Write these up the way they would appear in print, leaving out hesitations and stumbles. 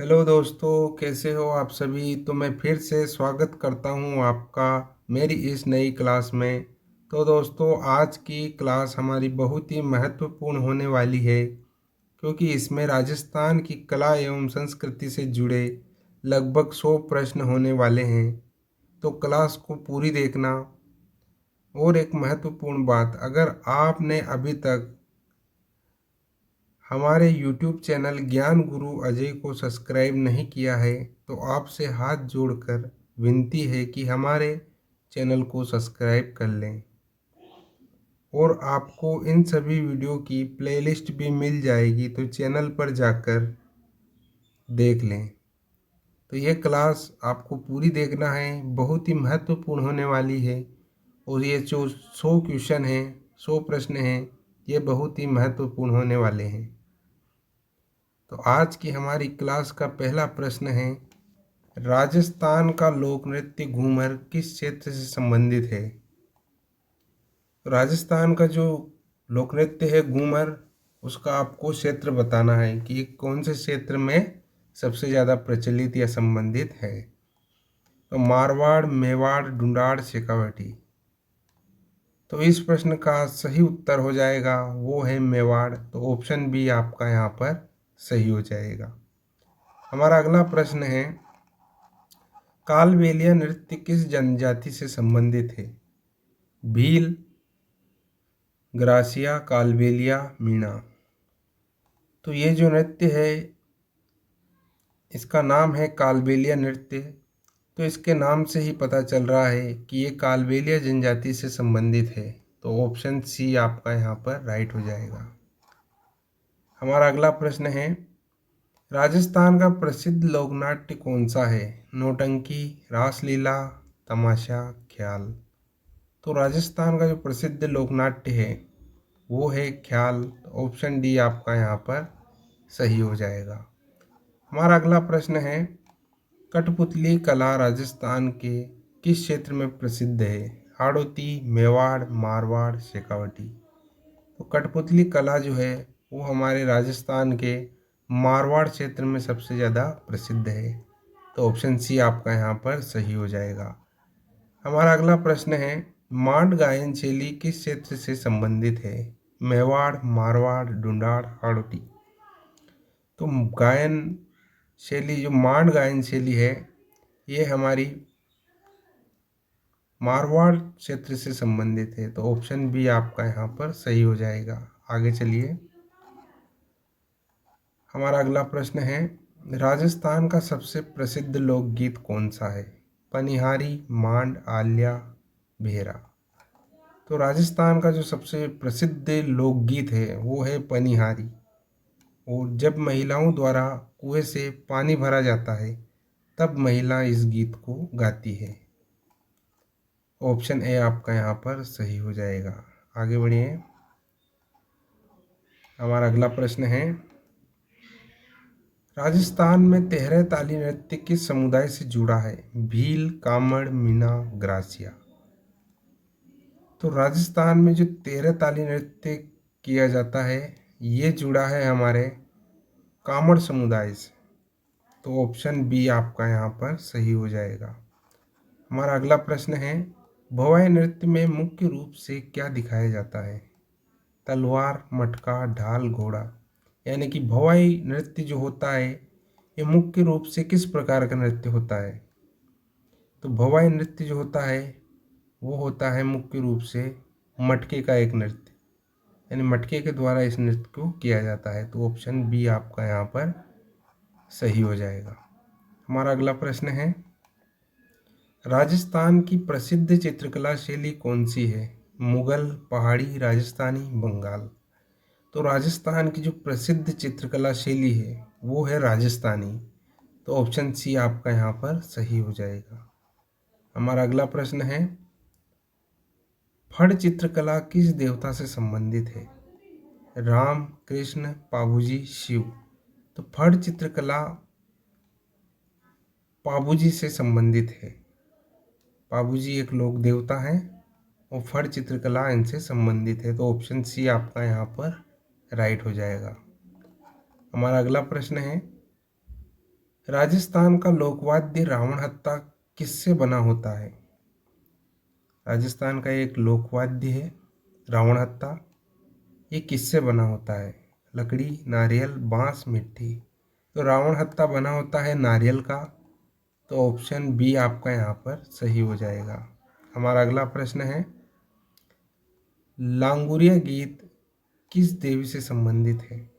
Hello दोस्तों, कैसे हो आप सभी। तो मैं फिर से स्वागत करता हूं आपका मेरी इस नई क्लास में। तो दोस्तों, आज की क्लास हमारी बहुत ही महत्वपूर्ण होने वाली है, क्योंकि इसमें राजस्थान की कला एवं संस्कृति से जुड़े लगभग 100 प्रश्न होने वाले हैं। तो क्लास को पूरी देखना। और एक महत्वपूर्ण बात, अगर आपने अभी तक हमारे YouTube चैनल ज्ञान गुरु अजय को सब्सक्राइब नहीं किया है तो आपसे हाथ जोड़कर विनती है कि हमारे चैनल को सब्सक्राइब कर लें। और आपको इन सभी वीडियो की प्लेलिस्ट भी मिल जाएगी, तो चैनल पर जाकर देख लें। तो ये क्लास आपको पूरी देखना है, बहुत ही महत्वपूर्ण होने वाली है। और ये जो 100 क्वेश्चन हैं, 100 प्रश्न हैं, ये बहुत ही महत्वपूर्ण होने वाले हैं। तो आज की हमारी क्लास का पहला प्रश्न है, राजस्थान का लोक नृत्य घूमर किस क्षेत्र से संबंधित है। राजस्थान का जो लोक नृत्य है घूमर, उसका आपको क्षेत्र बताना है कि ये कौन से क्षेत्र में सबसे ज़्यादा प्रचलित या संबंधित है। तो मारवाड़, मेवाड़, ढूंढाड़, शेखावटी। तो इस प्रश्न का सही उत्तर हो जाएगा वो है मेवाड़। तो ऑप्शन बी आपका यहाँ पर सही हो जाएगा। हमारा अगला प्रश्न है, कालबेलिया नृत्य किस जनजाति से संबंधित है। भील, ग्रासिया, कालबेलिया, मीणा। तो ये जो नृत्य है इसका नाम है कालबेलिया नृत्य। तो इसके नाम से ही पता चल रहा है कि ये कालबेलिया जनजाति से संबंधित है। तो ऑप्शन सी आपका यहाँ पर राइट हो जाएगा। हमारा अगला प्रश्न है, राजस्थान का प्रसिद्ध लोकनाट्य कौन सा है। नौटंकी, रासलीला, तमाशा, ख्याल। तो राजस्थान का जो प्रसिद्ध लोकनाट्य है वो है ख्याल। ऑप्शन डी आपका यहाँ पर सही हो जाएगा। हमारा अगला प्रश्न है, कठपुतली कला राजस्थान के किस क्षेत्र में प्रसिद्ध है। हाड़ौती, मेवाड़, मारवाड़, शेखावटी। तो कठपुतली कला जो है वो हमारे राजस्थान के मारवाड़ क्षेत्र में सबसे ज़्यादा प्रसिद्ध है। तो ऑप्शन सी आपका यहाँ पर सही हो जाएगा। हमारा अगला प्रश्न है, मांड गायन शैली किस क्षेत्र से संबंधित है। मेवाड़, मारवाड़, ढूंढाड़, हाड़ौती। तो गायन शैली, जो मांड गायन शैली है, ये हमारी मारवाड़ क्षेत्र से संबंधित है। तो ऑप्शन बी आपका यहाँ पर सही हो जाएगा। आगे चलिए। हमारा अगला प्रश्न है, राजस्थान का सबसे प्रसिद्ध लोकगीत कौन सा है। पनिहारी, मांड, आल्या, भेरा। तो राजस्थान का जो सबसे प्रसिद्ध लोकगीत है वो है पनिहारी। और जब महिलाओं द्वारा कुएं से पानी भरा जाता है तब महिला इस गीत को गाती है। ऑप्शन ए आपका यहाँ पर सही हो जाएगा। आगे बढ़िए। हमारा अगला प्रश्न है, राजस्थान में तेहरे ताली नृत्य किस समुदाय से जुड़ा है। भील, कामड़, मीणा, ग्रासिया। तो राजस्थान में जो तेरह ताली नृत्य किया जाता है ये जुड़ा है हमारे कामड़ समुदाय से। तो ऑप्शन बी आपका यहाँ पर सही हो जाएगा। हमारा अगला प्रश्न है, भवाई नृत्य में मुख्य रूप से क्या दिखाया जाता है। तलवार, मटका, ढाल, घोड़ा। यानी कि भवाई नृत्य जो होता है ये मुख्य रूप से किस प्रकार का नृत्य होता है। तो भवाई नृत्य जो होता है वो होता है मुख्य रूप से मटके का एक नृत्य, यानी मटके के द्वारा इस नृत्य को किया जाता है। तो ऑप्शन बी आपका यहाँ पर सही हो जाएगा। हमारा अगला प्रश्न है, राजस्थान की प्रसिद्ध चित्रकला शैली कौन सी है। मुगल, पहाड़ी, राजस्थानी, बंगाल। तो राजस्थान की जो प्रसिद्ध चित्रकला शैली है वो है राजस्थानी। तो ऑप्शन सी आपका यहाँ पर सही हो जाएगा। हमारा अगला प्रश्न है, फड़ चित्रकला किस देवता से संबंधित है। राम, कृष्ण, पाबूजी, शिव। तो फड़ चित्रकला पाबूजी से संबंधित है। पाबूजी एक लोक देवता है और फड़ चित्रकला इनसे संबंधित है। तो ऑप्शन सी आपका यहाँ पर राइट हो जाएगा। हमारा अगला प्रश्न है, राजस्थान का लोकवाद्य रावण हत्ता किससे बना होता है? राजस्थान का एक लोकवाद्य है रावण हत्ता, ये किससे बना होता है? लकड़ी, नारियल, बांस, मिट्टी। तो रावण हत्ता बना होता है नारियल का, तो ऑप्शन बी आपका यहाँ पर सही हो जाएगा। हमारा अगला प्रश्न है, लांगुरिया गीत किस देवी से संबंधित है?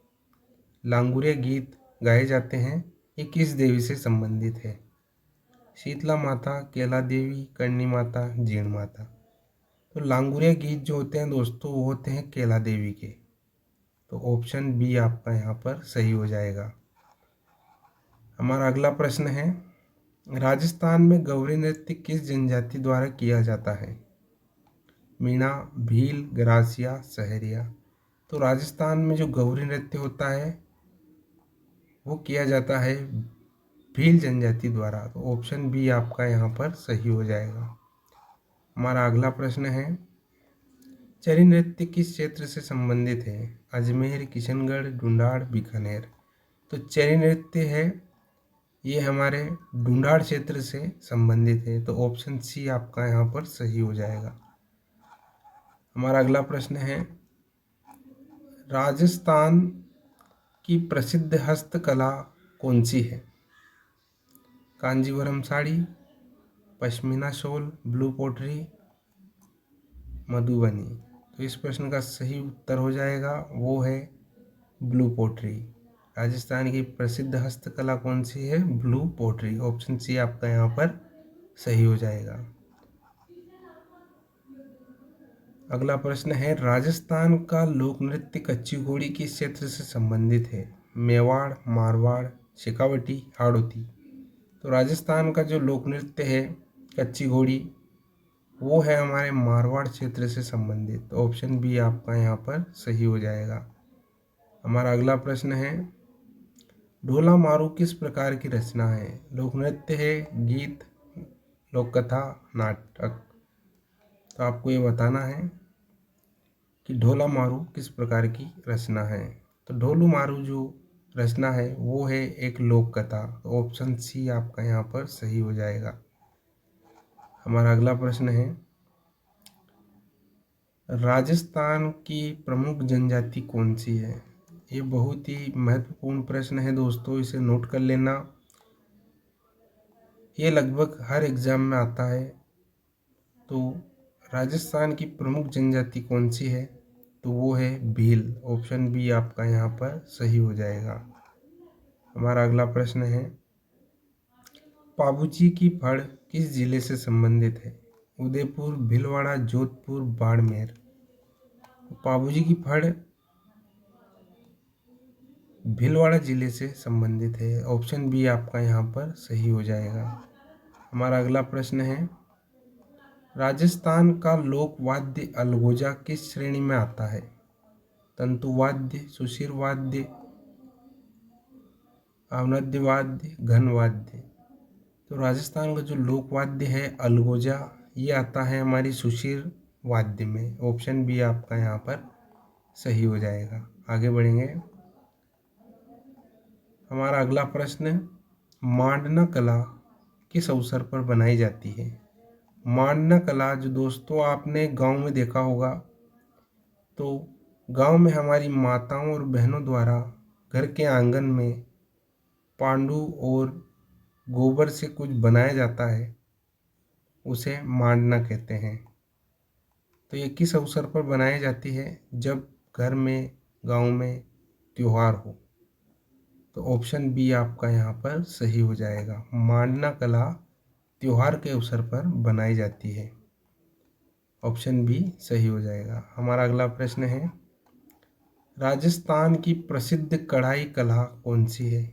लांगुरिया गीत गाए जाते हैं, ये किस देवी से संबंधित है? शीतला माता, केला देवी, करणी माता, जीण माता। तो लांगुरिया गीत जो होते हैं दोस्तों वो होते हैं केला देवी के, तो ऑप्शन बी आपका यहाँ पर सही हो जाएगा। हमारा अगला प्रश्न है, राजस्थान में गौरी नृत्य किस जनजाति द्वारा किया जाता है? मीणा, भील, ग्रासिया, सहरिया। तो राजस्थान में जो गौरी नृत्य होता है वो किया जाता है भील जनजाति द्वारा, तो ऑप्शन बी आपका यहाँ पर सही हो जाएगा। हमारा अगला प्रश्न है, चरी नृत्य किस क्षेत्र से संबंधित है? अजमेर, किशनगढ़, ढूंढाड़, बीकानेर। तो चरी नृत्य है ये हमारे ढूंढाड़ क्षेत्र से संबंधित है, तो ऑप्शन सी आपका यहाँ पर सही हो जाएगा। हमारा अगला प्रश्न है, राजस्थान की प्रसिद्ध हस्तकला कौन सी है? कांजीवरम साड़ी, पश्मीना शॉल, ब्लू पोटरी, मधुबनी। तो इस प्रश्न का सही उत्तर हो जाएगा वो है ब्लू पोटरी। राजस्थान की प्रसिद्ध हस्तकला कौन सी है? ब्लू पोटरी। ऑप्शन सी आपका यहाँ पर सही हो जाएगा। अगला प्रश्न है, राजस्थान का लोक नृत्य कच्ची घोड़ी किस क्षेत्र से संबंधित है? मेवाड़, मारवाड़, शेखावटी, हाड़ौती। तो राजस्थान का जो लोक नृत्य है कच्ची घोड़ी वो है हमारे मारवाड़ क्षेत्र से संबंधित, तो ऑप्शन बी आपका यहाँ पर सही हो जाएगा। हमारा अगला प्रश्न है, ढोला मारू किस प्रकार की रचना है? लोक नृत्य है, गीत, लोक कथा, नाटक। तो आपको ये बताना है कि ढोला मारू किस प्रकार की रचना है। तो ढोलू मारू जो रचना है वो है एक लोक कथा, तो ऑप्शन सी आपका यहाँ पर सही हो जाएगा। हमारा अगला प्रश्न है, राजस्थान की प्रमुख जनजाति कौन सी है? ये बहुत ही महत्वपूर्ण प्रश्न है दोस्तों, इसे नोट कर लेना, ये लगभग हर एग्जाम में आता है। तो राजस्थान की प्रमुख जनजाति कौन सी है? तो वो है भील। ऑप्शन बी आपका यहाँ पर सही हो जाएगा। हमारा अगला प्रश्न है, पाबूजी की फड़ किस जिले से संबंधित है? उदयपुर, भीलवाड़ा, जोधपुर, बाड़मेर। पाबूजी की फड़ भीलवाड़ा जिले से संबंधित है, ऑप्शन बी आपका यहाँ पर सही हो जाएगा। हमारा अगला प्रश्न है, राजस्थान का लोक वाद्य अलगोजा किस श्रेणी में आता है? तंतु वाद्य, सुशिर वाद्य, अवनद्य वाद्य, घन वाद्य। तो राजस्थान का जो लोक वाद्य है अलगोजा, ये आता है हमारी सुशिर वाद्य में, ऑप्शन बी आपका यहाँ पर सही हो जाएगा। आगे बढ़ेंगे। हमारा अगला प्रश्न, मांडना कला किस अवसर पर बनाई जाती है? मांडना कला जो दोस्तों आपने गांव में देखा होगा, तो गांव में हमारी माताओं और बहनों द्वारा घर के आंगन में पांडु और गोबर से कुछ बनाया जाता है, उसे मांडना कहते हैं। तो ये किस अवसर पर बनाई जाती है? जब घर में गांव में त्योहार हो, तो ऑप्शन बी आपका यहाँ पर सही हो जाएगा। मांडना कला त्योहार के अवसर पर बनाई जाती है, ऑप्शन बी सही हो जाएगा। हमारा अगला प्रश्न है, राजस्थान की प्रसिद्ध कढ़ाई कला कौन सी है?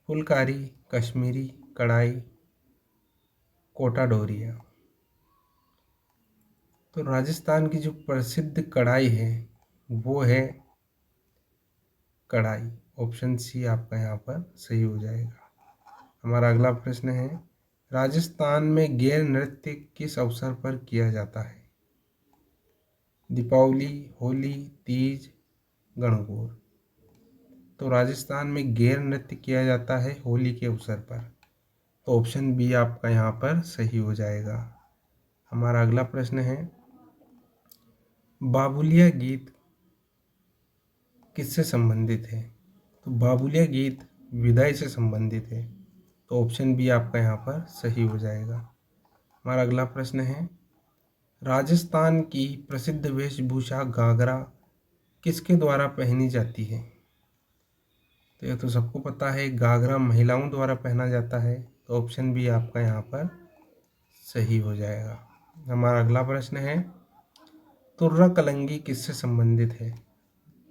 फुलकारी, कश्मीरी कढ़ाई, कोटा डोरिया। तो राजस्थान की जो प्रसिद्ध कढ़ाई है वो है कढ़ाई, ऑप्शन सी आपका यहाँ पर सही हो जाएगा। हमारा अगला प्रश्न है, राजस्थान में गैर नृत्य किस अवसर पर किया जाता है? दीपावली, होली, तीज, गणगौर। तो राजस्थान में गैर नृत्य किया जाता है होली के अवसर पर। तो ऑप्शन बी आपका यहाँ पर सही हो जाएगा। हमारा अगला प्रश्न है, बाबुलिया गीत किससे संबंधित है? तो बाबुलिया गीत विदाई से संबंधित है। तो ऑप्शन बी आपका यहाँ पर सही हो जाएगा। हमारा अगला प्रश्न है, राजस्थान की प्रसिद्ध वेशभूषा घाघरा किसके द्वारा पहनी जाती है? तो यह तो सबको पता है, घाघरा महिलाओं द्वारा पहना जाता है। तो ऑप्शन बी आपका यहाँ पर सही हो जाएगा। हमारा अगला प्रश्न है, तुर्रा कलंगी किससे संबंधित है?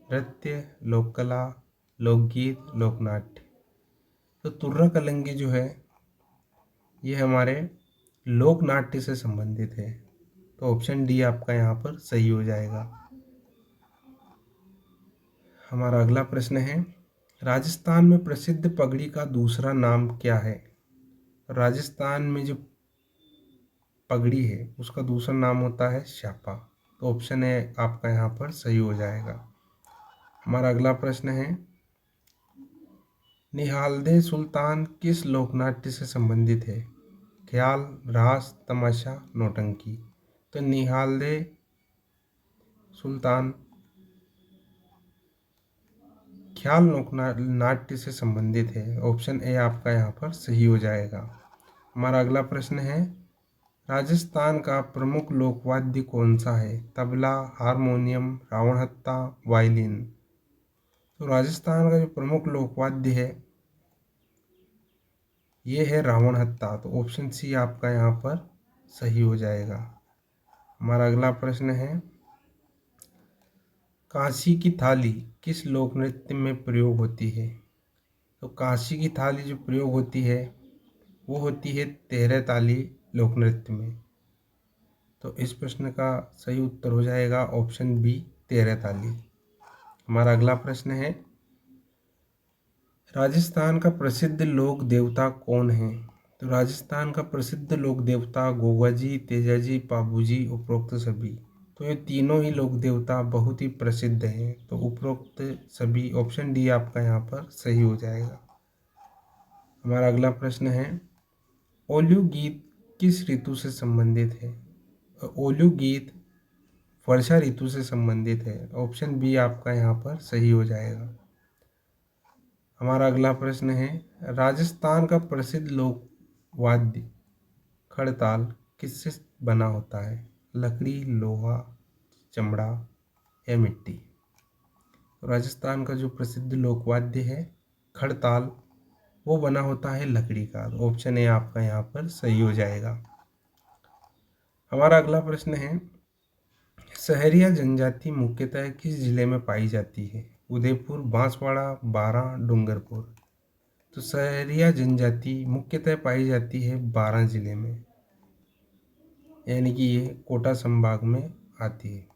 नृत्य, लोक कला, लोकगीत, लोकनाट्य। तो तुर्रा कलंगी जो है ये हमारे लोकनाट्य से संबंधित है। तो ऑप्शन डी आपका यहाँ पर सही हो जाएगा। हमारा अगला प्रश्न है, राजस्थान में प्रसिद्ध पगड़ी का दूसरा नाम क्या है? राजस्थान में जो पगड़ी है उसका दूसरा नाम होता है शापा। तो ऑप्शन ए आपका यहाँ पर सही हो जाएगा। हमारा अगला प्रश्न है, निहालदे सुल्तान किस लोकनाट्य से संबंधित है? ख्याल, रास, तमाशा, नौटंकी। तो निहालदे सुल्तान ख्याल नाट्य से संबंधित है। ऑप्शन ए आपका यहाँ पर सही हो जाएगा। हमारा अगला प्रश्न है, राजस्थान का प्रमुख लोकवाद्य कौन सा है? Tabla, harmonium, ravanahatha, violin. तो राजस्थान का जो प्रमुख लोकवाद्य है ये है रावणहत्ता। तो ऑप्शन सी आपका यहाँ पर सही हो जाएगा। हमारा अगला प्रश्न है, काशी की थाली किस लोक नृत्य में प्रयोग होती है? तो काशी की थाली जो प्रयोग होती है वो होती है तेरह ताली लोक नृत्य में। तो इस प्रश्न का सही उत्तर हो जाएगा ऑप्शन बी, तेरह ताली। हमारा अगला प्रश्न है, राजस्थान का प्रसिद्ध लोक देवता कौन है? तो राजस्थान का प्रसिद्ध लोक देवता गोगाजी, तेजाजी, पाबूजी, उपरोक्त सभी। तो ये तीनों ही लोक देवता बहुत ही प्रसिद्ध हैं। तो उपरोक्त सभी, ऑप्शन डी आपका यहाँ पर सही हो जाएगा। हमारा अगला प्रश्न है, ओलू गीत किस ऋतु से संबंधित है? ओलू गीत वर्षा ऋतु से संबंधित है। ऑप्शन बी आपका यहाँ पर सही हो जाएगा। हमारा अगला प्रश्न है, राजस्थान का प्रसिद्ध लोक वाद्य खड़ताल किससे बना होता है? लकड़ी, लोहा, चमड़ा या मिट्टी। तो राजस्थान का जो प्रसिद्ध लोकवाद्य है खड़ताल वो बना होता है लकड़ी का। तो ऑप्शन ए आपका यहाँ पर सही हो जाएगा। हमारा अगला प्रश्न है, सहरिया जनजाति मुख्यतः किस जिले में पाई जाती है? उदयपुर, बांसवाड़ा, बारां, डूंगरपुर। तो सहरिया जनजाति मुख्यतः पाई जाती है बारां जिले में, यानी कि ये कोटा संभाग में आती है।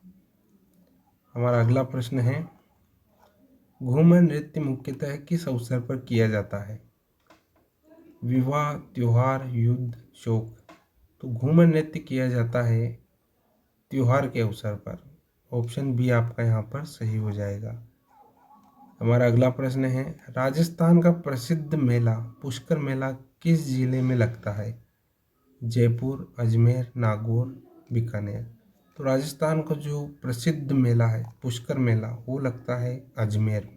हमारा अगला प्रश्न है, घूमर नृत्य मुख्यतः किस अवसर पर किया जाता है? विवाह, त्योहार, युद्ध, शोक। तो घूमर नृत्य किया जाता है त्योहार के अवसर पर। ऑप्शन बी आपका यहाँ पर सही हो जाएगा। हमारा अगला प्रश्न है, राजस्थान का प्रसिद्ध मेला पुष्कर मेला किस जिले में लगता है? जयपुर, अजमेर, नागौर, बीकानेर। तो राजस्थान का जो प्रसिद्ध मेला है पुष्कर मेला वो लगता है अजमेर।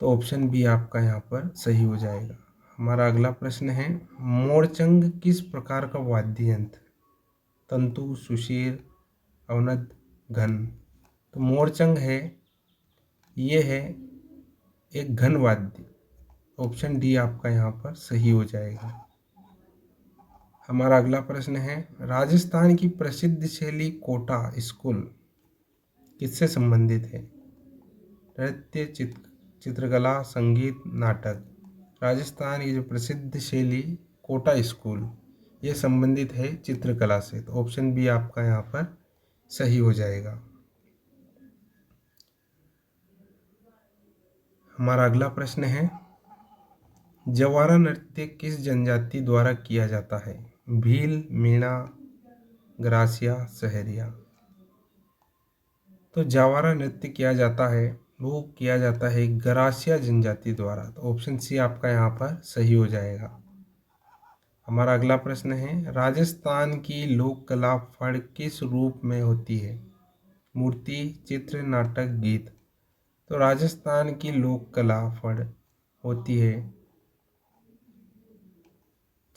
तो ऑप्शन बी आपका यहाँ पर सही हो जाएगा। हमारा अगला प्रश्न है, मोरचंग किस प्रकार का वाद्य यंत्र? तंतु, सुशीर, अवनद, घन। तो मोरचंग है ये है एक घन वाद्य। ऑप्शन डी आपका यहाँ पर सही हो जाएगा। हमारा अगला प्रश्न है, राजस्थान की प्रसिद्ध शैली कोटा स्कूल किससे संबंधित है? नृत्य, चित्रकला, संगीत, नाटक। राजस्थान की जो प्रसिद्ध शैली कोटा स्कूल ये संबंधित है चित्रकला से। तो ऑप्शन बी आपका यहाँ पर सही हो जाएगा। हमारा अगला प्रश्न है, जवारा नृत्य किस जनजाति द्वारा किया जाता है? भील, मीणा, ग्रासिया, सहरिया। तो जवारा नृत्य किया जाता है वो किया जाता है गरासिया जनजाति द्वारा। तो ऑप्शन सी आपका यहाँ पर सही हो जाएगा। हमारा अगला प्रश्न है, राजस्थान की लोक कला फड़ किस रूप में होती है? मूर्ति, चित्र, नाटक, गीत। तो राजस्थान की लोक कला फड़ होती है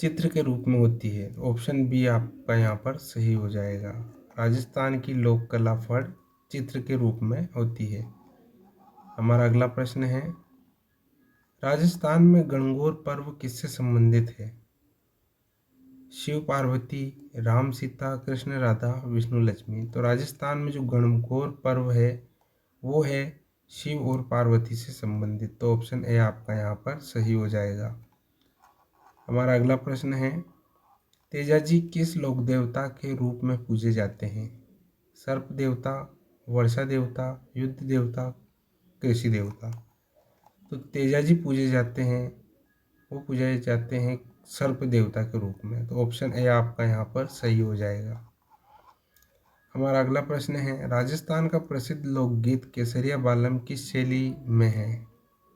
चित्र के रूप में होती है। ऑप्शन बी आपका यहाँ पर सही हो जाएगा। राजस्थान की लोक कला फड़ चित्र के रूप में होती है। हमारा अगला प्रश्न है, राजस्थान में गणगौर पर्व किससे संबंधित है? शिव पार्वती, राम सीता, कृष्ण राधा, विष्णु लक्ष्मी। तो राजस्थान में जो गणगौर पर्व है वो है शिव और पार्वती से संबंधित। तो ऑप्शन ए आपका यहाँ पर सही हो जाएगा। हमारा अगला प्रश्न है, तेजाजी किस लोक देवता के रूप में पूजे जाते हैं? सर्प देवता, वर्षा देवता, युद्ध देवता, कृषि देवता। तो तेजाजी वो पूजे जाते हैं सर्प देवता के रूप में। तो ऑप्शन ए आपका यहाँ पर सही हो जाएगा। हमारा अगला प्रश्न है, राजस्थान का प्रसिद्ध लोकगीत केसरिया बालम किस शैली में है?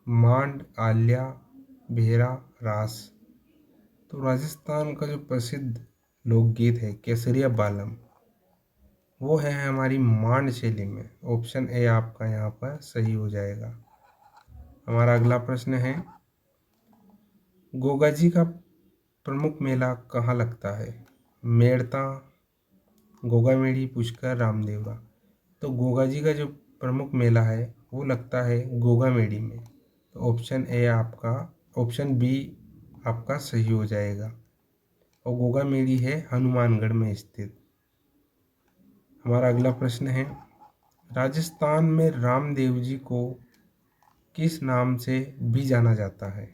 मांड, आल्या, बेहरा, रास। तो राजस्थान का जो प्रसिद्ध लोकगीत है केसरिया बालम वो है हमारी मांड शैली में। ऑप्शन ए आपका यहाँ पर सही हो जाएगा। हमारा अगला प्रश्न है, गोगा जी का प्रमुख मेला कहाँ लगता है? मेड़ता, गोगा मेड़ी, पुष्कर, रामदेवरा। तो गोगा जी का जो प्रमुख मेला है वो लगता है गोगा मेड़ी में। तो ऑप्शन बी आपका सही हो जाएगा। और गोगा मेड़ी है हनुमानगढ़ में स्थित। हमारा अगला प्रश्न है, राजस्थान में रामदेव जी को किस नाम से भी जाना जाता है?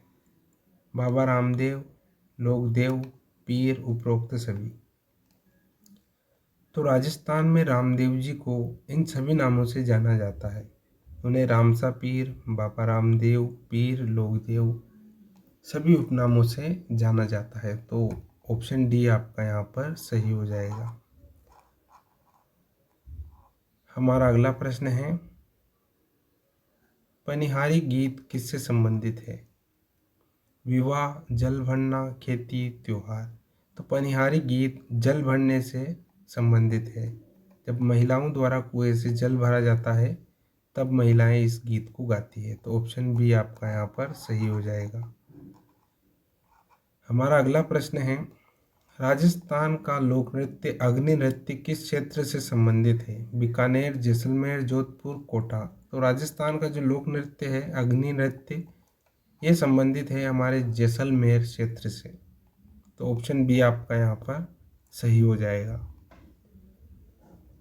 बाबा रामदेव, लोकदेव, पीर, उपरोक्त सभी। तो राजस्थान में रामदेव जी को इन सभी नामों से जाना जाता है। उन्हें रामसा पीर, बाबा रामदेव, पीर, लोकदेव सभी उपनामों से जाना जाता है। तो ऑप्शन डी आपका यहाँ पर सही हो जाएगा। हमारा अगला प्रश्न है, पनिहारी गीत किससे संबंधित है? विवाह, जल भरना, खेती, त्योहार। तो पनिहारी गीत जल भरने से संबंधित है। जब महिलाओं द्वारा कुएं से जल भरा जाता है तब महिलाएं इस गीत को गाती है। तो ऑप्शन बी आपका यहाँ पर सही हो जाएगा। हमारा अगला प्रश्न है, राजस्थान का लोक नृत्य अग्नि नृत्य किस क्षेत्र से संबंधित है? बीकानेर, जैसलमेर, जोधपुर, कोटा। तो राजस्थान का जो लोक नृत्य है अग्नि नृत्य ये संबंधित है हमारे जैसलमेर क्षेत्र से। तो ऑप्शन बी आपका यहाँ पर सही हो जाएगा।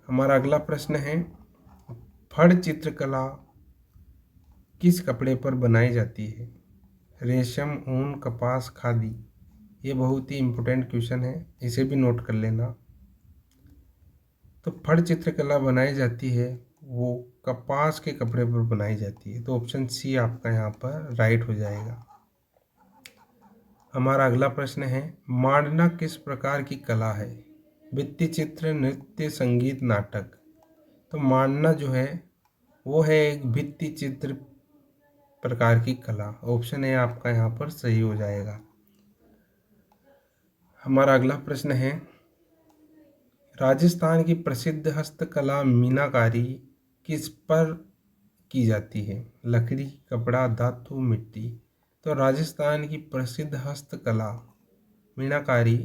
हमारा अगला प्रश्न है, फड़ चित्रकला किस कपड़े पर बनाई जाती है? रेशम, ऊन, कपास, खादी। ये बहुत ही इम्पोर्टेंट क्वेश्चन है, इसे भी नोट कर लेना। तो फड़ चित्रकला बनाई जाती है वो कपास के कपड़े पर बनाई जाती है। तो ऑप्शन सी आपका यहाँ पर राइट हो जाएगा। हमारा अगला प्रश्न है, मांडना किस प्रकार की कला है? भित्ति चित्र, नृत्य, संगीत, नाटक। तो मांडना जो है वो है एक भित्ति चित्र प्रकार की कला। ऑप्शन ए आपका यहाँ पर सही हो जाएगा। हमारा अगला प्रश्न है, राजस्थान की प्रसिद्ध हस्तकला मीनाकारी किस पर की जाती है? लकड़ी, कपड़ा, धातु, मिट्टी। तो राजस्थान की प्रसिद्ध हस्तकला मीनाकारी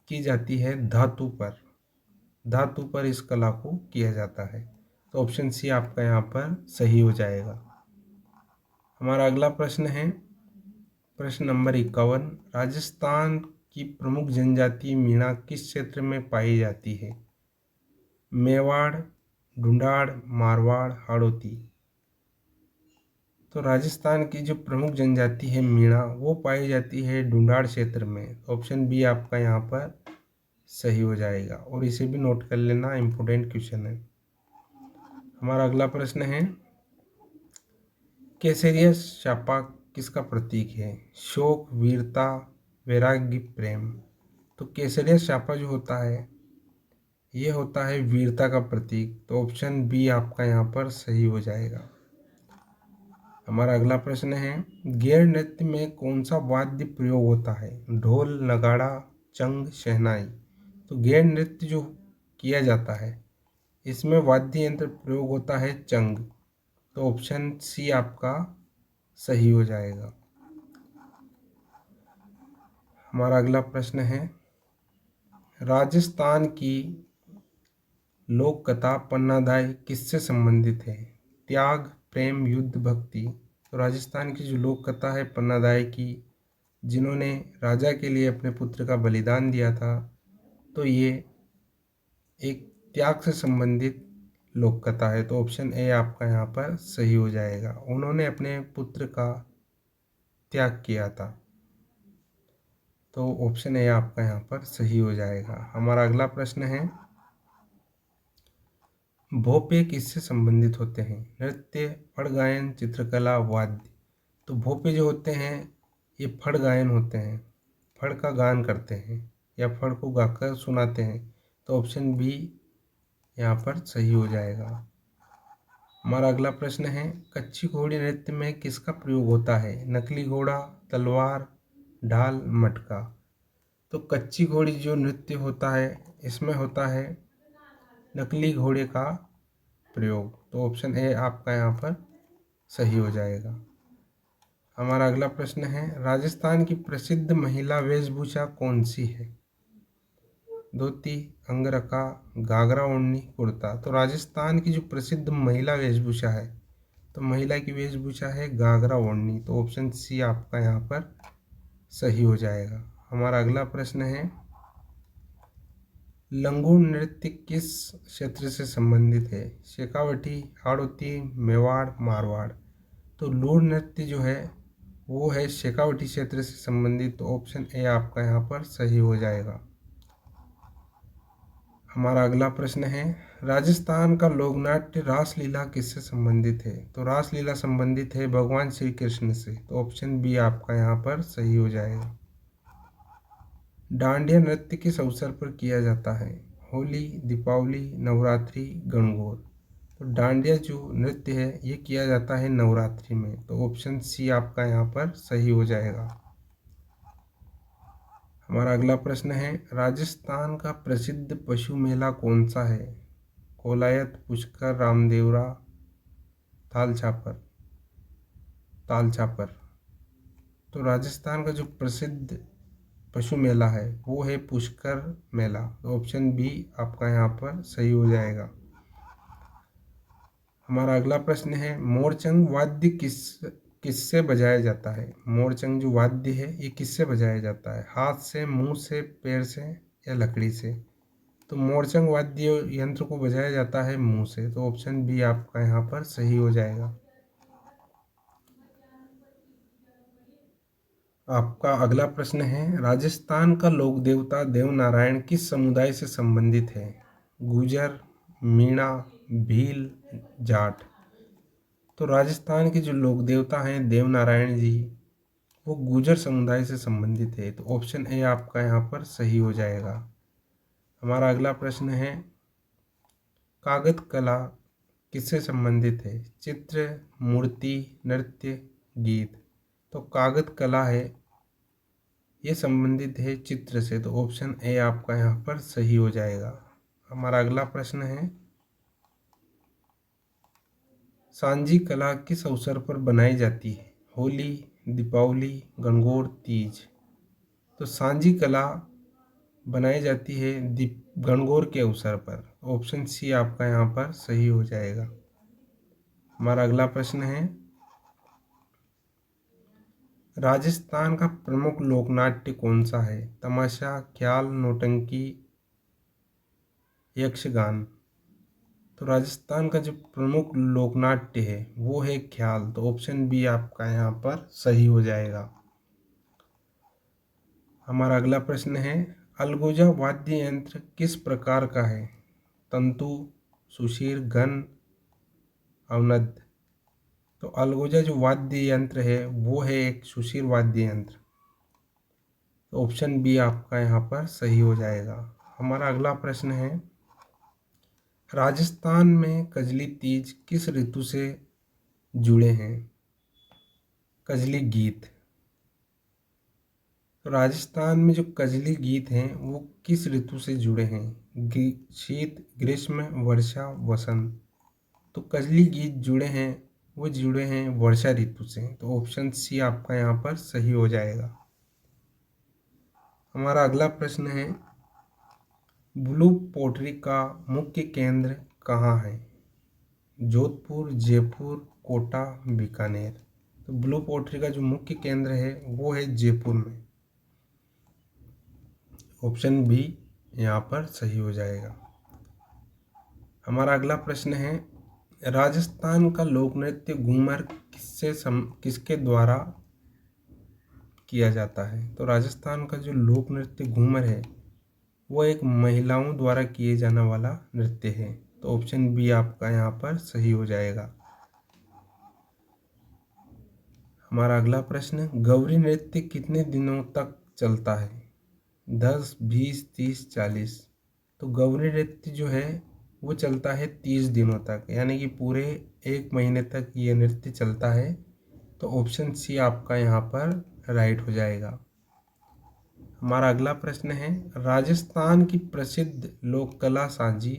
की जाती है धातु पर। धातु पर इस कला को किया जाता है। तो ऑप्शन सी आपका यहाँ पर सही हो जाएगा। हमारा अगला प्रश्न है प्रश्न नंबर 51, राजस्थान की प्रमुख जनजाति मीणा किस क्षेत्र में पाई जाती है? मेवाड़, ढूंढाड़, मारवाड़, हाड़ौती। तो राजस्थान की जो प्रमुख जनजाति है मीणा वो पाई जाती है ढूंढाड़ क्षेत्र में। ऑप्शन बी आपका यहाँ पर सही हो जाएगा और इसे भी नोट कर लेना, इम्पोर्टेंट क्वेश्चन है। हमारा अगला प्रश्न है, केसरिया शापा किसका प्रतीक है? शोक, वीरता, वैराग्य, प्रेम। तो केसरिया शापा जो होता है ये होता है वीरता का प्रतीक। तो ऑप्शन बी आपका यहाँ पर सही हो जाएगा। हमारा अगला प्रश्न है, गैर नृत्य में कौन सा वाद्य प्रयोग होता है? ढोल, नगाड़ा, चंग, शहनाई। तो गैर नृत्य जो किया जाता है इसमें वाद्य यंत्र प्रयोग होता है चंग। तो ऑप्शन सी आपका सही हो जाएगा। हमारा अगला प्रश्न है, राजस्थान की लोक कथा पन्नादाई किससे संबंधित है? त्याग, प्रेम, युद्ध, भक्ति। तो राजस्थान की जो लोक कथा है पन्नादाई की, जिन्होंने राजा के लिए अपने पुत्र का बलिदान दिया था, तो ये एक त्याग से संबंधित लोक कथा है। तो ऑप्शन ए आपका यहाँ पर सही हो जाएगा। उन्होंने अपने पुत्र का त्याग किया था। तो ऑप्शन ए आपका यहाँ पर सही हो जाएगा। हमारा अगला प्रश्न है, भोपे किससे संबंधित होते हैं? नृत्य, फड़ गायन, चित्रकला, वाद्य। तो भोपे जो होते हैं ये फड़ गायन होते हैं, फड़ का गान करते हैं या फड़ को गाकर सुनाते हैं। तो ऑप्शन बी यहाँ पर सही हो जाएगा। हमारा अगला प्रश्न है, कच्ची घोड़ी नृत्य में किसका प्रयोग होता है? नकली घोड़ा, तलवार, ढाल, मटका। तो कच्ची घोड़ी जो नृत्य होता है इसमें होता है नकली घोड़े का प्रयोग। तो ऑप्शन ए आपका यहाँ पर सही हो जाएगा। हमारा अगला प्रश्न है, राजस्थान की प्रसिद्ध महिला वेशभूषा कौन सी है? धोती, अंगरखा, घाघरा ओढ़नी, कुर्ता। तो राजस्थान की जो प्रसिद्ध महिला वेशभूषा है, तो महिला की वेशभूषा है घाघरा ओढ़नी। तो ऑप्शन सी आपका यहाँ पर सही हो जाएगा। हमारा अगला प्रश्न है, लंगूर नृत्य किस क्षेत्र से संबंधित है? शेखावटी, हाड़ौती, मेवाड़, मारवाड़। तो लूर नृत्य जो है वो है शेखावटी क्षेत्र से संबंधित। तो ऑप्शन ए आपका यहाँ पर सही हो जाएगा। हमारा अगला प्रश्न है, राजस्थान का लोकनाट्य रासलीला किससे संबंधित है? तो रासलीला संबंधित है भगवान श्री कृष्ण से। तो ऑप्शन बी आपका यहाँ पर सही हो जाएगा। डांडिया नृत्य किस अवसर पर किया जाता है? होली, दीपावली, नवरात्रि, गणगौर। तो डांडिया जो नृत्य है ये किया जाता है नवरात्रि में। तो ऑप्शन सी आपका यहाँ पर सही हो जाएगा। हमारा अगला प्रश्न है, राजस्थान का प्रसिद्ध पशु मेला कौन सा है? कोलायत, पुष्कर, रामदेवरा, ताल छापर। तो राजस्थान का जो प्रसिद्ध पशु मेला है वो है पुष्कर मेला। तो ऑप्शन बी आपका यहाँ पर सही हो जाएगा। हमारा अगला प्रश्न है, मोरचंग वाद्य किससे बजाया जाता है? मोरचंग जो वाद्य है ये किससे बजाया जाता है? हाथ से, मुंह से, पैर से या लकड़ी से? तो मोरचंग वाद्य यंत्र को बजाया जाता है मुंह से। तो ऑप्शन बी आपका यहाँ पर सही हो जाएगा। आपका अगला प्रश्न है, राजस्थान का लोक देवता देवनारायण किस समुदाय से संबंधित है? गुजर, मीणा, भील, जाट। तो राजस्थान के जो लोक देवता हैं देवनारायण जी, वो गुजर समुदाय से संबंधित है। तो ऑप्शन ए आपका यहाँ पर सही हो जाएगा। हमारा अगला प्रश्न है, कागज कला किससे संबंधित है? चित्र, मूर्ति, नृत्य, गीत। तो कागज कला है ये संबंधित है चित्र से। तो ऑप्शन ए आपका यहाँ पर सही हो जाएगा। हमारा अगला प्रश्न है, सांझी कला किस अवसर पर बनाई जाती है? होली, दीपावली, गणगौर, तीज। तो सांझी कला बनाई जाती है गणगौर के अवसर पर। ऑप्शन सी आपका यहाँ पर सही हो जाएगा। हमारा अगला प्रश्न है, राजस्थान का प्रमुख लोकनाट्य कौन सा है? तमाशा, ख्याल, नौटंकी, यक्षगान। तो राजस्थान का जो प्रमुख लोकनाट्य है वो है ख्याल। तो ऑप्शन बी आपका यहाँ पर सही हो जाएगा। हमारा अगला प्रश्न है, अलगोजा वाद्य यंत्र किस प्रकार का है? तंतु, सुशीर, घन, अवनद। तो अलगोजा जो वाद्य यंत्र है वो है एक सुशीर वाद्य यंत्र। तो ऑप्शन बी आपका यहाँ पर सही हो जाएगा। हमारा अगला प्रश्न है, राजस्थान में कजली तीज किस ऋतु से जुड़े हैं? कजली गीत। तो राजस्थान में जो कजली गीत हैं वो किस ऋतु से जुड़े हैं? शीत, ग्रीष्म, वर्षा, वसंत। तो कजली गीत जुड़े हैं वर्षा ऋतु से। तो ऑप्शन सी आपका यहाँ पर सही हो जाएगा। हमारा अगला प्रश्न है, ब्लू पोट्री का मुख्य केंद्र कहाँ है? जोधपुर, जयपुर, कोटा, बीकानेर। तो ब्लू पोट्री का जो मुख्य केंद्र है वो है जयपुर में। ऑप्शन बी यहाँ पर सही हो जाएगा। हमारा अगला प्रश्न है, राजस्थान का लोक नृत्य घूमर किसके द्वारा किया जाता है? तो राजस्थान का जो लोक नृत्य घूमर है वो एक महिलाओं द्वारा किए जाने वाला नृत्य है। तो ऑप्शन बी आपका यहाँ पर सही हो जाएगा। हमारा अगला प्रश्न, गौरी नृत्य कितने दिनों तक चलता है? 10, 20, 30, 40। तो गौरी नृत्य जो है वो चलता है 30 दिनों तक, यानी कि पूरे 1 महीने तक ये नृत्य चलता है। तो ऑप्शन सी आपका यहाँ पर राइट हो जाएगा। हमारा अगला प्रश्न है, राजस्थान की प्रसिद्ध लोक कला सांझी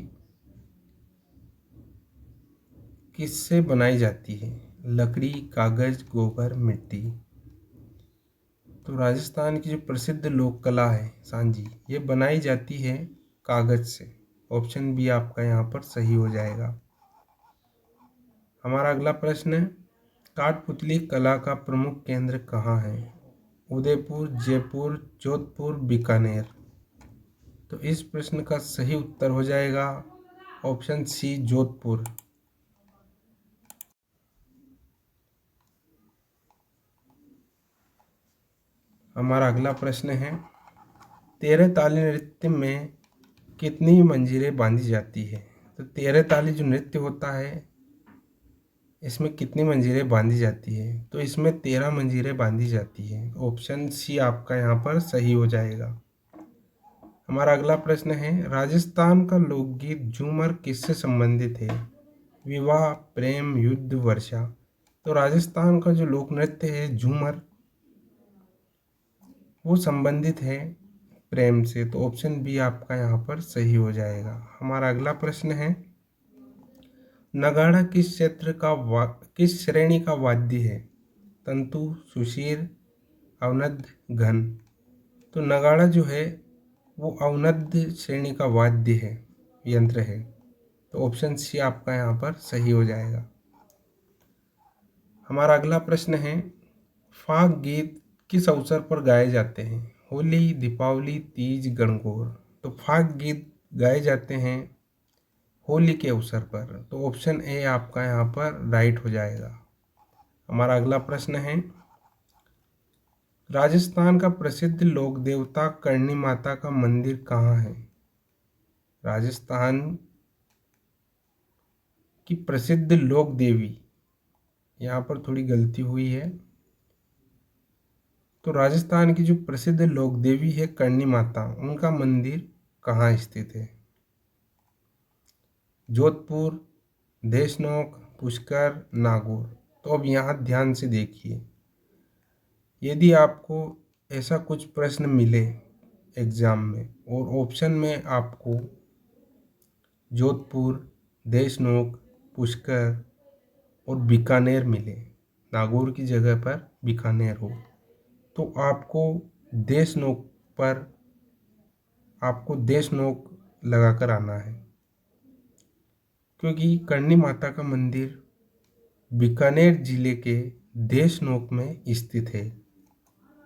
किससे बनाई जाती है? लकड़ी, कागज, गोबर, मिट्टी। तो राजस्थान की जो प्रसिद्ध लोक कला है सांझी, ये बनाई जाती है कागज से। ऑप्शन बी आपका यहाँ पर सही हो जाएगा। हमारा अगला प्रश्न है, काठपुतली कला का प्रमुख केंद्र कहाँ है? उदयपुर, जयपुर, जोधपुर, बीकानेर। तो इस प्रश्न का सही उत्तर हो जाएगा ऑप्शन सी, जोधपुर। हमारा अगला प्रश्न है, 13 ताली नृत्य में कितनी मंजीरें बांधी जाती है? तो 13 ताली जो नृत्य होता है इसमें कितनी मंजीरें बांधी जाती है? तो इसमें 13 मंजीरें बांधी जाती है। ऑप्शन सी आपका यहाँ पर सही हो जाएगा। हमारा अगला प्रश्न है, राजस्थान का लोकगीत झूमर किससे संबंधित है? विवाह, प्रेम, युद्ध, वर्षा। तो राजस्थान का जो लोक नृत्य है झूमर वो संबंधित है प्रेम से। तो ऑप्शन बी आपका यहाँ पर सही हो जाएगा। हमारा अगला प्रश्न है, नगाड़ा किस श्रेणी का वाद्य है? तंतु, सुशीर, अवनद, घन। तो नगाड़ा जो है वो अवनद श्रेणी का वाद्य है, यंत्र है। तो ऑप्शन सी आपका यहाँ पर सही हो जाएगा। हमारा अगला प्रश्न है, फाग गीत किस अवसर पर गाए जाते हैं? होली, दीपावली, तीज, गणगौर। तो फाग गीत गाए जाते हैं होली के अवसर पर। तो ऑप्शन ए आपका यहाँ पर राइट हो जाएगा। हमारा अगला प्रश्न है, राजस्थान का प्रसिद्ध लोक देवता करणी माता का मंदिर कहाँ है? राजस्थान की प्रसिद्ध लोक देवी, यहाँ पर थोड़ी गलती हुई है। तो राजस्थान की जो प्रसिद्ध लोक देवी है करणी माता, उनका मंदिर कहाँ स्थित है? जोधपुर, देशनोक, पुष्कर, नागौर। तो अब यहाँ ध्यान से देखिए, यदि आपको ऐसा कुछ प्रश्न मिले एग्जाम में और ऑप्शन में आपको जोधपुर, देशनोक, पुष्कर और बीकानेर मिले, नागौर की जगह पर बीकानेर हो, तो आपको देशनोक लगाकर आना है, क्योंकि करणी माता का मंदिर बीकानेर जिले के देशनोक में स्थित है।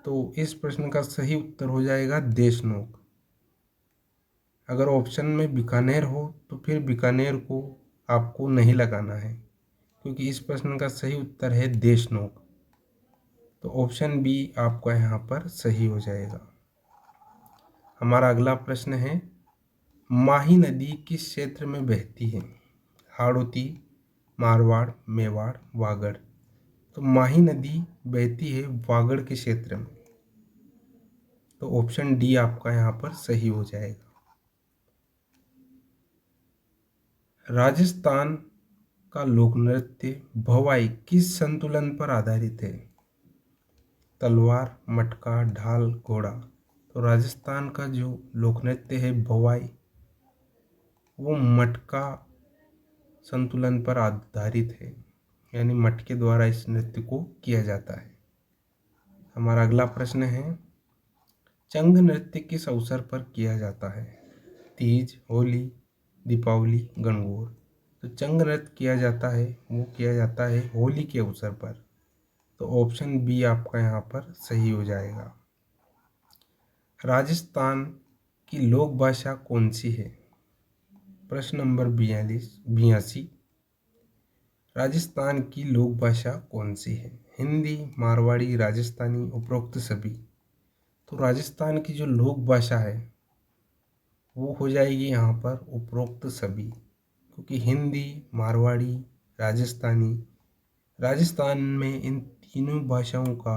तो इस प्रश्न का सही उत्तर हो जाएगा देशनोक। अगर ऑप्शन में बीकानेर हो तो फिर बीकानेर को आपको नहीं लगाना है, क्योंकि इस प्रश्न का सही उत्तर है देशनोक। तो ऑप्शन बी आपका यहाँ पर सही हो जाएगा। हमारा अगला प्रश्न है, माही नदी किस क्षेत्र में बहती है? हाड़ौती, मारवाड़, मेवाड़, वागड़। तो माही नदी बहती है वागड़ के क्षेत्र में। तो ऑप्शन डी आपका यहाँ पर सही हो जाएगा। राजस्थान का लोक नृत्य भवाई किस संतुलन पर आधारित है? तलवार, मटका, ढाल, घोड़ा। तो राजस्थान का जो लोक नृत्य है भवाई, वो मटका संतुलन पर आधारित है, यानी मटके द्वारा इस नृत्य को किया जाता है। हमारा अगला प्रश्न है, चंग नृत्य किस अवसर पर किया जाता है? तीज, होली, दीपावली, गणगौर। तो चंग नृत्य किया जाता है, वो किया जाता है होली के अवसर पर। तो ऑप्शन बी आपका यहाँ पर सही हो जाएगा। राजस्थान की लोक भाषा कौन सी है? प्रश्न नंबर 82। राजस्थान की लोक भाषा कौन सी है? हिंदी, मारवाड़ी, राजस्थानी, उपरोक्त सभी। तो राजस्थान की जो लोक भाषा है वो हो जाएगी यहाँ पर उपरोक्त सभी, क्योंकि हिंदी, मारवाड़ी, राजस्थानी, राजस्थान में इन तीनों भाषाओं का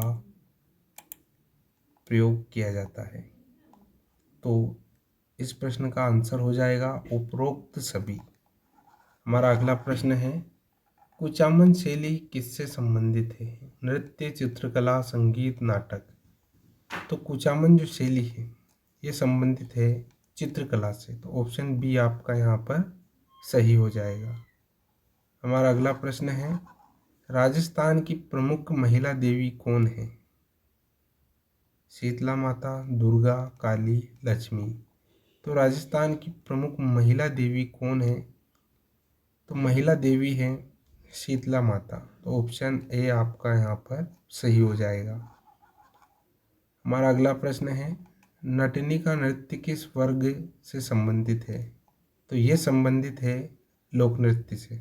प्रयोग किया जाता है। तो इस प्रश्न का आंसर हो जाएगा उपरोक्त सभी। हमारा अगला प्रश्न है, कुचामन शैली किससे संबंधित है? नृत्य, चित्रकला, संगीत, नाटक। तो कुचामन जो शैली है ये संबंधित है चित्रकला से। तो ऑप्शन बी आपका यहाँ पर सही हो जाएगा। हमारा अगला प्रश्न है, राजस्थान की प्रमुख महिला देवी कौन है? शीतला माता, दुर्गा, काली, लक्ष्मी। तो राजस्थान की प्रमुख महिला देवी कौन है? तो महिला देवी है शीतला माता। तो ऑप्शन ए आपका यहाँ पर सही हो जाएगा। हमारा अगला प्रश्न है, नटनी का नृत्य किस वर्ग से संबंधित है? तो ये संबंधित है लोक नृत्य से।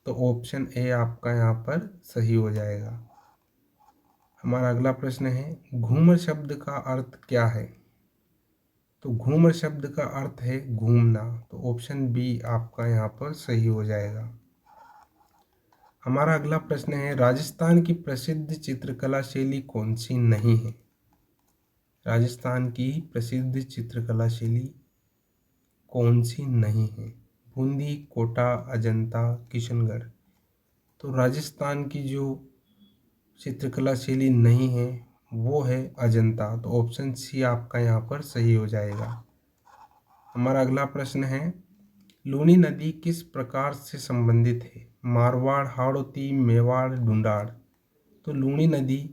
तो ऑप्शन ए आपका यहाँ पर सही हो जाएगा। हमारा अगला प्रश्न है, घूमर शब्द का अर्थ क्या है? तो घूमर शब्द का अर्थ है घूमना। तो ऑप्शन बी आपका यहाँ पर सही हो जाएगा। हमारा अगला प्रश्न है, राजस्थान की प्रसिद्ध चित्रकला शैली कौन सी नहीं है? राजस्थान की प्रसिद्ध चित्रकला शैली कौन सी नहीं है? बूंदी, कोटा, अजंता, किशनगढ़। तो राजस्थान की जो चित्रकला शैली नहीं है वो है अजंता। तो ऑप्शन सी आपका यहाँ पर सही हो जाएगा। हमारा अगला प्रश्न है, लूनी नदी किस प्रकार से संबंधित है? मारवाड़, हाड़ौती, मेवाड़, ढूंढाड़। तो लूनी नदी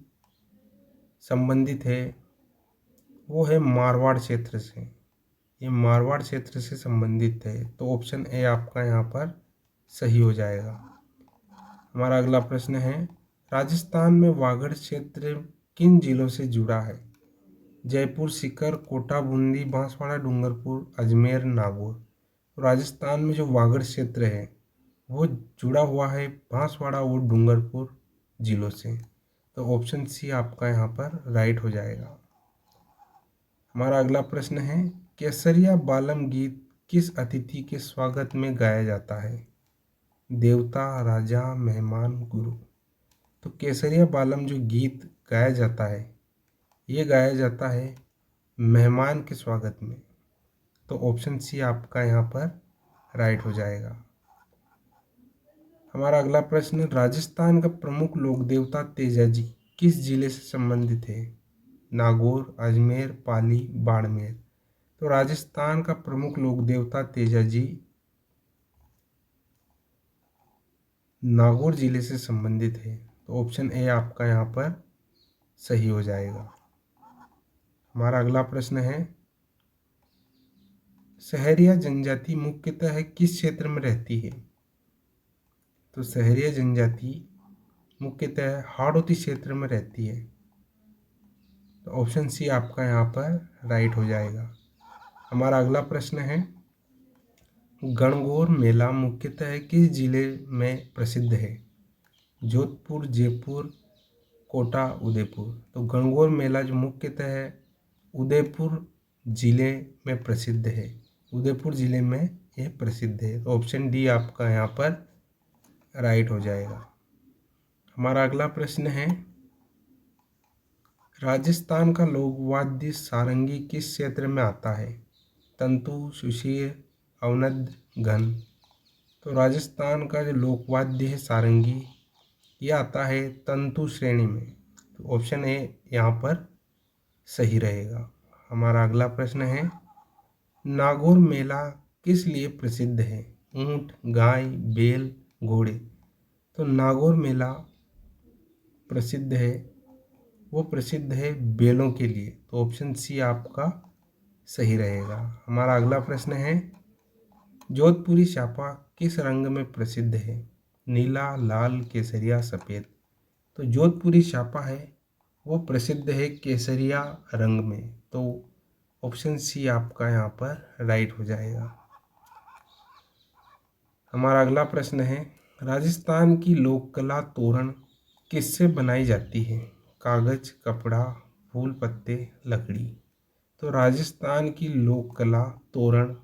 संबंधित है वो है मारवाड़ क्षेत्र से। ये मारवाड़ क्षेत्र से संबंधित है। तो ऑप्शन ए आपका यहाँ पर सही हो जाएगा। हमारा अगला प्रश्न है, राजस्थान में वागड़ क्षेत्र किन जिलों से जुड़ा है? जयपुर, सीकर, कोटा, बूंदी, बांसवाड़ा, डूंगरपुर, अजमेर, नागौर। तो राजस्थान में जो वागड़ क्षेत्र है वो जुड़ा हुआ है बांसवाड़ा और डूंगरपुर जिलों से। तो ऑप्शन सी आपका यहाँ पर राइट हो जाएगा। हमारा अगला प्रश्न है, केसरिया बालम गीत किस अतिथि के स्वागत में गाया जाता है? देवता, राजा, मेहमान, गुरु। तो केसरिया बालम जो गीत गाया जाता है ये गाया जाता है मेहमान के स्वागत में। तो ऑप्शन सी आपका यहाँ पर राइट हो जाएगा। हमारा अगला प्रश्न, राजस्थान का प्रमुख लोक देवता तेजाजी किस जिले से संबंधित है? नागौर, अजमेर, पाली, बाड़मेर। तो राजस्थान का प्रमुख लोक देवता तेजाजी नागौर जिले से संबंधित है। तो ऑप्शन ए आपका यहाँ पर सही हो जाएगा। हमारा अगला प्रश्न है, सहरिया जनजाति मुख्यतः किस क्षेत्र में रहती है? तो सहरिया जनजाति मुख्यतः हाड़ौती क्षेत्र में रहती है। तो ऑप्शन सी आपका यहाँ पर राइट हो जाएगा। हमारा अगला प्रश्न है, गणगौर मेला मुख्यतः किस जिले में प्रसिद्ध है? जोधपुर, जयपुर, कोटा, उदयपुर। तो गणगौर मेला जो मुख्यतः है उदयपुर जिले में प्रसिद्ध है। उदयपुर जिले में यह प्रसिद्ध है। तो ऑप्शन डी आपका यहाँ पर राइट हो जाएगा। हमारा अगला प्रश्न है, राजस्थान का लोक वाद्य सारंगी किस क्षेत्र में आता है? तंतु, सुशीर, अवनद, घन। तो राजस्थान का जो लोक वाद्य है सारंगी ये आता है तंतु श्रेणी में। तो ऑप्शन ए यहाँ पर सही रहेगा। हमारा अगला प्रश्न है, नागौर मेला किस लिए प्रसिद्ध है? ऊंट, गाय, बैल, घोड़े। तो नागौर मेला प्रसिद्ध है, वो प्रसिद्ध है बैलों के लिए। तो ऑप्शन सी आपका सही रहेगा। हमारा अगला प्रश्न है, जोधपुरी छापा किस रंग में प्रसिद्ध है? नीला, लाल, केसरिया, सफ़ेद। तो जोधपुरी छापा है वो प्रसिद्ध है केसरिया रंग में। तो ऑप्शन सी आपका यहाँ पर राइट हो जाएगा। हमारा अगला प्रश्न है, राजस्थान की लोक कला तोरण किससे बनाई जाती है? कागज, कपड़ा, फूल पत्ते, लकड़ी। तो राजस्थान की लोक कला तोरण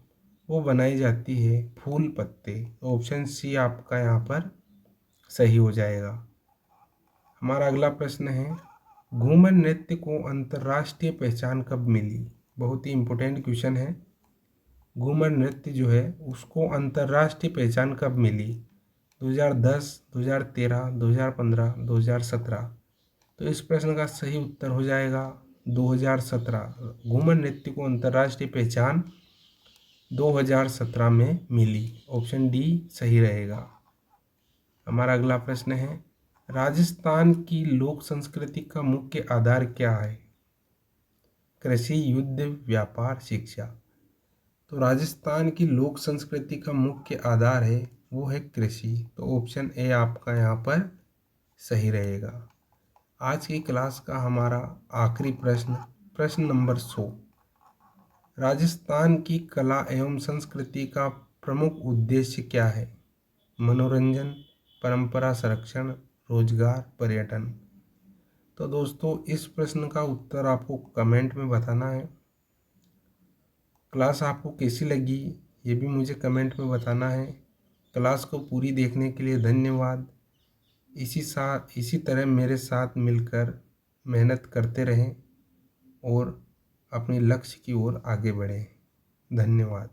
वो बनाई जाती है फूल पत्ते। ऑप्शन सी आपका यहाँ पर सही हो जाएगा। हमारा अगला प्रश्न है, घूमर नृत्य को अंतर्राष्ट्रीय पहचान कब मिली? बहुत ही इम्पोर्टेंट क्वेश्चन है। घूमर नृत्य जो है उसको अंतर्राष्ट्रीय पहचान कब मिली? 2010, 2013, 2015, 2017। तो इस प्रश्न का सही उत्तर हो जाएगा 2017। घूमर नृत्य को अंतर्राष्ट्रीय पहचान 2017 में मिली। ऑप्शन डी सही रहेगा। हमारा अगला प्रश्न है, राजस्थान की लोक संस्कृति का मुख्य आधार क्या है? कृषि, युद्ध, व्यापार, शिक्षा। तो राजस्थान की लोक संस्कृति का मुख्य आधार है वो है कृषि। तो ऑप्शन ए आपका यहाँ पर सही रहेगा। आज की क्लास का हमारा आखिरी प्रश्न, प्रश्न नंबर 100, राजस्थान की कला एवं संस्कृति का प्रमुख उद्देश्य क्या है? मनोरंजन, परंपरा संरक्षण, रोजगार, पर्यटन। तो दोस्तों इस प्रश्न का उत्तर आपको कमेंट में बताना है। क्लास आपको कैसी लगी ये भी मुझे कमेंट में बताना है। क्लास को पूरी देखने के लिए धन्यवाद। इसी तरह मेरे साथ मिलकर मेहनत करते रहें और अपने लक्ष्य की ओर आगे बढ़ें। धन्यवाद।